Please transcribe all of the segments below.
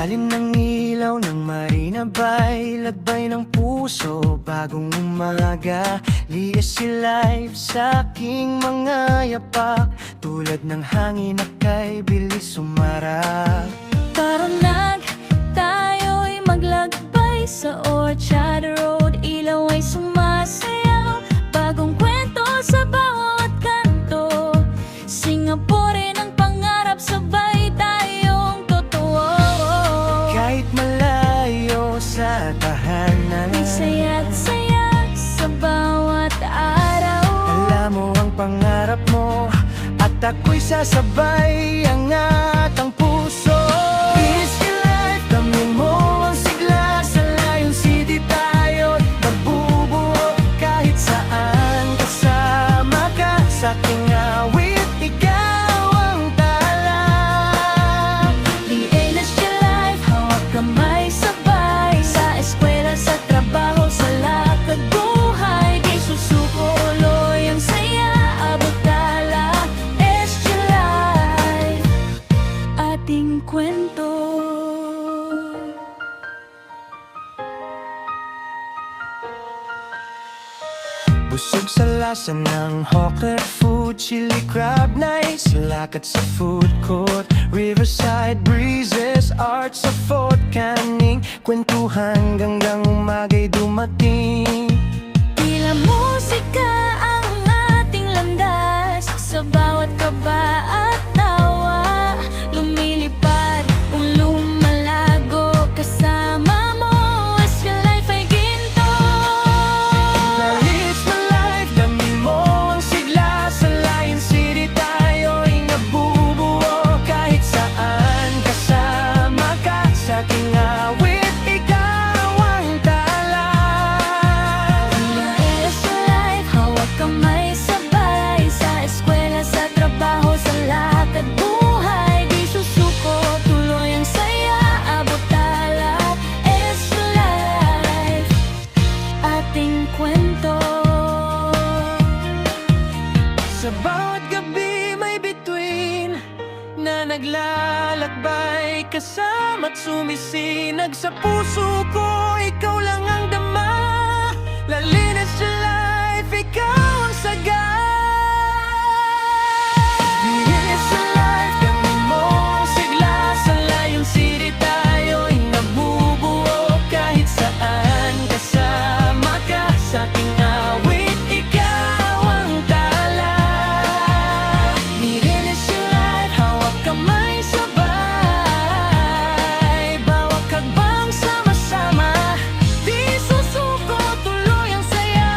ilalim ng ilaw ng Marina Bay, lagbay ng puso, bagong umaga. Liis si life sa aking mga yapak, tulad ng hangin na kay bilis sumarap. Tara na, tayo'y maglagbay sa Orchard Road. Ilaw ay sumasayaw, bagong kwento sa bawat kanto. Singapore ng pangarap, sabay tayong totoo. Kahit malayo sa tahanan, May saya't saya sa bawat araw. alam mo ang pangarap mo, at ako'y sasabay, angat ang puso. Easy life, damhin mo ang sigla, sa Lion City tayo'y magbubuo. Kahit saan kasama ka, sa aking awit, ikaw ang tala. Lianas your life, hawak kamay sabay. Sa eskwela, sa trabaho, sa lakad buhay. Di susuko, uloy ang saya, abot tala. It's your life, ating kwento. Busog sa lasa ng hawker food, chili crab nights, lakad sa food court, riverside breezes, art sa Fort Canning, kwentuhan hanggang umaga'y dumating. Tila musika ang ating landas, sa bawat kaba at tawa. Lumilipad, lumalago, kasama mo, as your life ay ginto. It's my life, damhin mo ang sigla, sa Lion City tayo'y nabubuo. Kahit saan kasama ka, sa aking awit, ikaw ang tala. It's your life, hawak kamay sabay. Sa eskwela, sa trabaho, sa lakad buhay. Di susuko, tuloy ang saya, abot tala. It's your life, ating kwento. Sa bawat gabi may bituin na naglalakbay, kasama't sumisinag sa puso ko, ikaw lang ang dama. Lalinis sa life, ikaw ang saga. Linis sa life, damhin mo ang sigla, sa Lion City tayo'y nabubuo. Kahit saan kasama ka, sa aking awit, ikaw ang tala. Nilinis your life, hawak kamay sabay. Bawat hakbang sama-sama, di susuko, tuloy ang saya,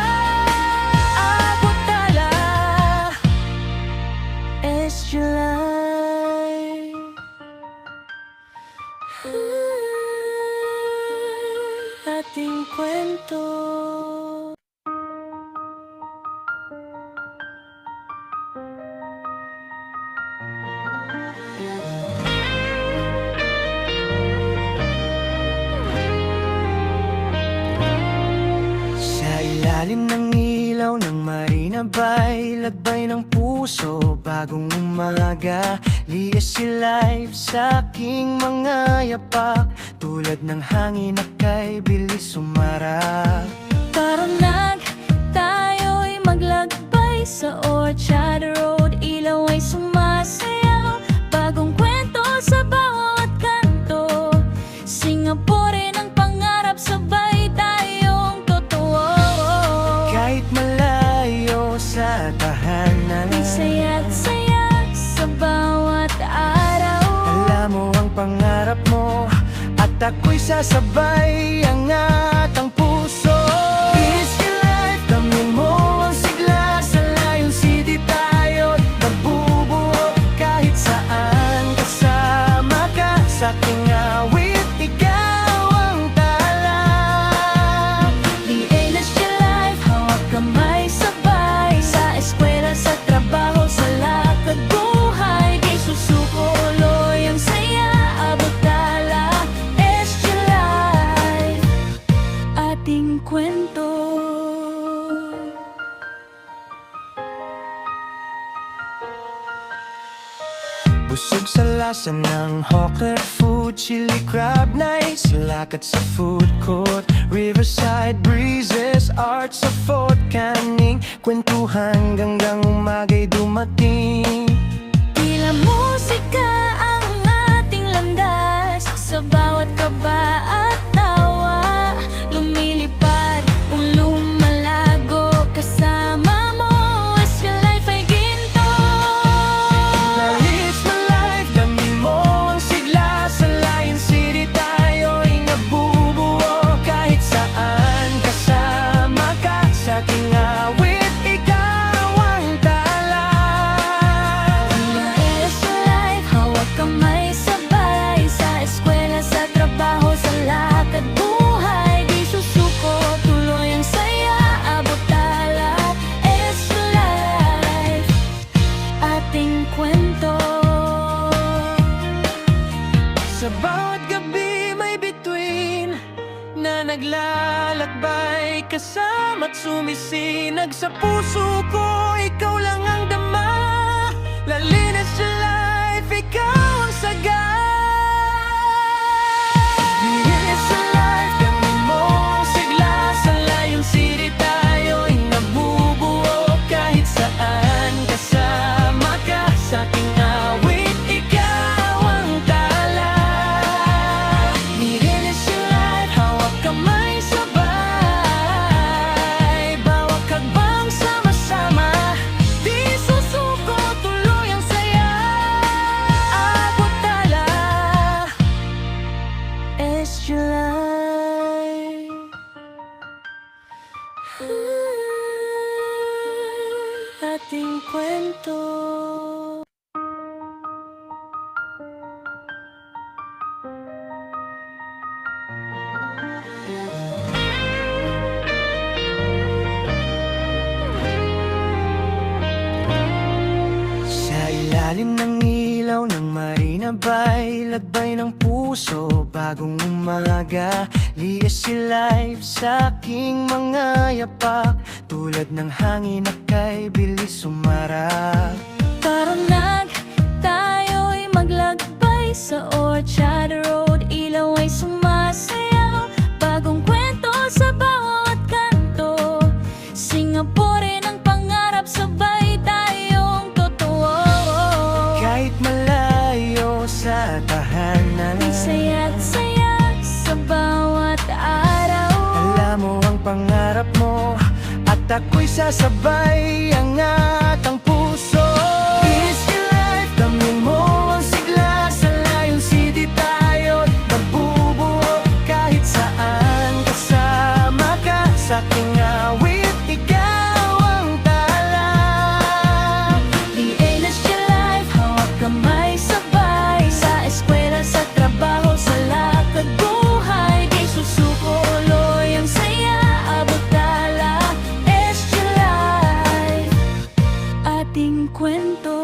abot tala. It's your life, ating kwento. Sa ilalim ng ilaw ng Marina Bay, lagbay ng puso, bagong umaga. Liis si life sa aking mga yapak, tulad ng hangin na kay bilis sumarap. Tara na, tayo'y maglagbay sa Orchard Road. Ilaw ay sumasayaw, bagong kwento sa bawat kanto. Singapore ng pangarap, sabay tayong totoo. Kahit malayo sa tahanan, May saya't saya sa bawat araw. alam mo ang pangarap mo, at ako'y sasabay, angat ang puso. Easy life, damhin mo ang sigla, sa Lion City tayo'y magbubuo. Kahit saan kasama ka, sa aking awit, ikaw ang tala. Lianas your life, hawak kamay sabay. Sa eskwela, sa trabaho, sa lakad buhay. Di susuko, uloy ang saya, abot tala. It's your life, ating kwento. Busog sa lasa ng hawker food, food, chili crab nights, lakad sa food court, riverside breezes, art sa Fort Canning, kwentuhan hanggang umagay dumating. Tila musika ang ating landas, sa bawat kaba at tawa, lumilipad o lumalago kasama mo, as your life ay ginto. Lalis na life, dami mo ang sigla, sa Lion City tayo'y nabubuo, kahit saan kasama ka, sa aking awit ikaw ang tala. Is your life, hawak kamay sabay, sa eskwela, sa trabaho, sa lakad buhay, di susuko, tuloy ang saya, abot tala. Is your life, ating kwento. Sa bawat gabi may bituin na naglalakbay, kasama't sumisinag sa puso ko, ikaw lang ang dama. Lalinis sa life, ikaw ang saga. Linis sa life, dami mo ang sigla, sa Lion City tayo'y nabubuo, kahit saan kasama ka, sa aking awit ikaw ang tala. Linis sa life, hawak kamay sabay, bawat hakbang sama-sama, di susuko, tuloy ang saya, abot tala. It's your life. Ating kwento. Sa ilalim ng ilaw ng Marina Bay, lagbay ng puso, bagong umaga, liis si life sa aking mga yapak, tulad ng hangin na kay bilis sumarap. Tara na, tayo'y maglagbay sa Orchard Road, ilaw ay sumasayaw, bagong kwento sa bawat kanto, Singapore ang pangarap, sabay tayong totoo. Kahit malayo sa tahanan, May saya't saya sa bawat araw. alam mo ang pangarap mo, at ako'y sasabay, angat ang puso. Is your life, dami mo ang sigla, sa Lion City tayo'y nabubuo, kahit saan kasama ka, sa aking awit ikaw ang tala. Linis your life, hawak kamay sabay, sa eskwela, sa trabaho, sa lakad buhay, di susuko, tuloy ang saya, abot tala. Is your life, ating kwento.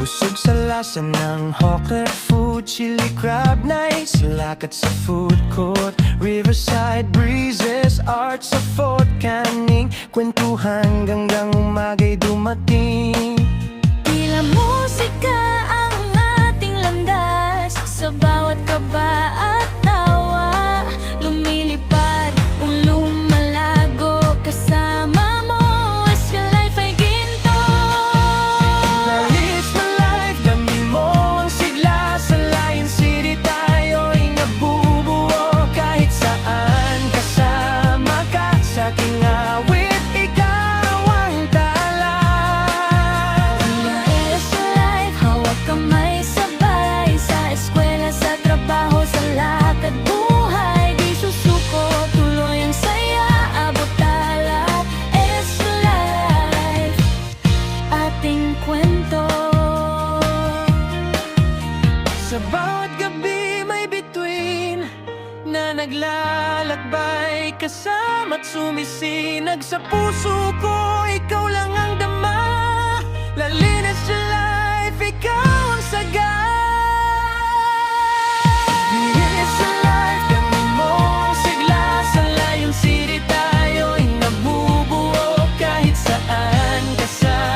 Busog sa lasa ng hawker food, chili crab nights, lakad sa food court, riverside breezes, art sa Fort Canning, kwentuhan hanggang umagay dumating. Tila musika ang ating landas, sa bawat kaba at tawa, lumilipad o lumalago kasama mo, as your life ay ginto. Lalis na life, dami mo ang sigla, sa Lion City tayo'y nabubuo, kahit saan kasama ka, sa aking awit ikaw ang tala. Is your life, hawak kamay sabay, sa eskwela, sa trabaho, sa lakad buhay, di susuko, tuloy ang saya, abot tala. Is your life, ating kwento. Sa bawat gabi may bituin na naglalakbay, kasama't sumisinag sa puso ko, ikaw lang ang dama. Lalinis sa life, ikaw ang saga. Linis sa life, dami mo ang sigla, sa Lion City tayo'y nabubuo, kahit saan kasama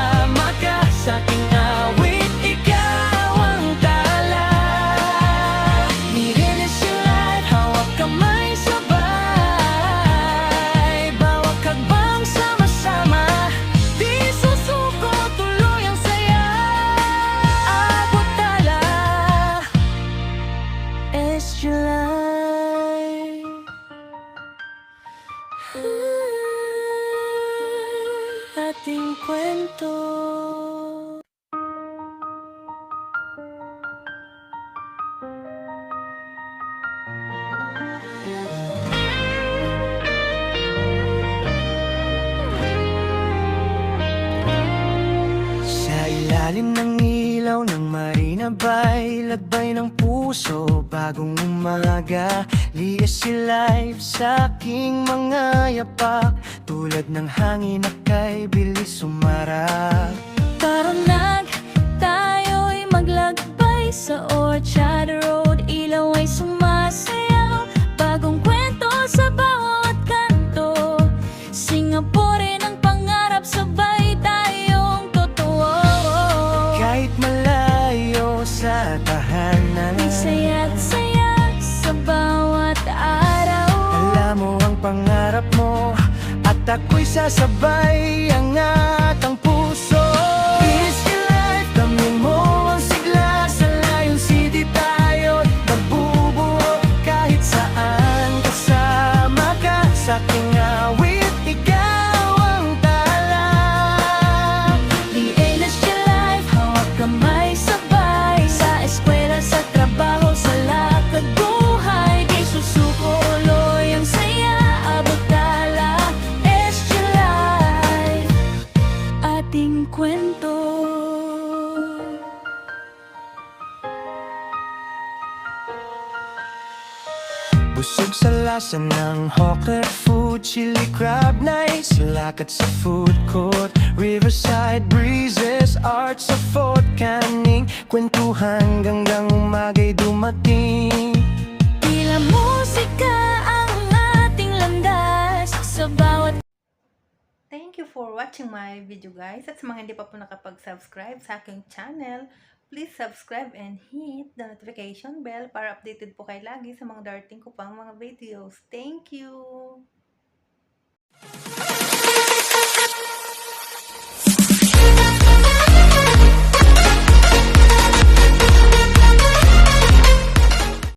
Ilalim ng ilaw ng Marina Bay, lagbay ng puso, bagong umaga. Lias si life sa aking mga yapak, tulad ng hangin na kay bilis sumarap. Tara nag, tayo'y maglakbay sa Orchard Road. Ilaw ay sumasayaw, bagong kwento sa bawat kanto. Singapore ang pangarap, sabay tayong totoo. Kahit malayo sa tahanan, May saya't saya sa bawat araw. alam mo ang pangarap mo, at ako'y sasabay, angat ang puso. Easy life, damhin mo ang sigla, sa layong city tayo't magbubuo. Kahit saan kasama ka, sa aking awit, ikaw ang tala. Lianas your life, hawak kamay sabay. Sa eskwela, sa trabaho, sa lakad buhay. Di susuko uloy ang saya, abot tala. SG Life, ating kwento. Busog sa lasa ng hawker food, chili crab nights, lakad sa food court, riverside breezes, art sa Fort Canning, kwentuhan hanggang umagay dumating. Tila musika ang ating landas sa bawat. Thank you for watching my video guys. At sa mga hindi pa po nakapag-subscribe sa aking channel, please subscribe and hit the notification bell para updated po kayo lagi sa mga darating ko pang mga videos. Thank you!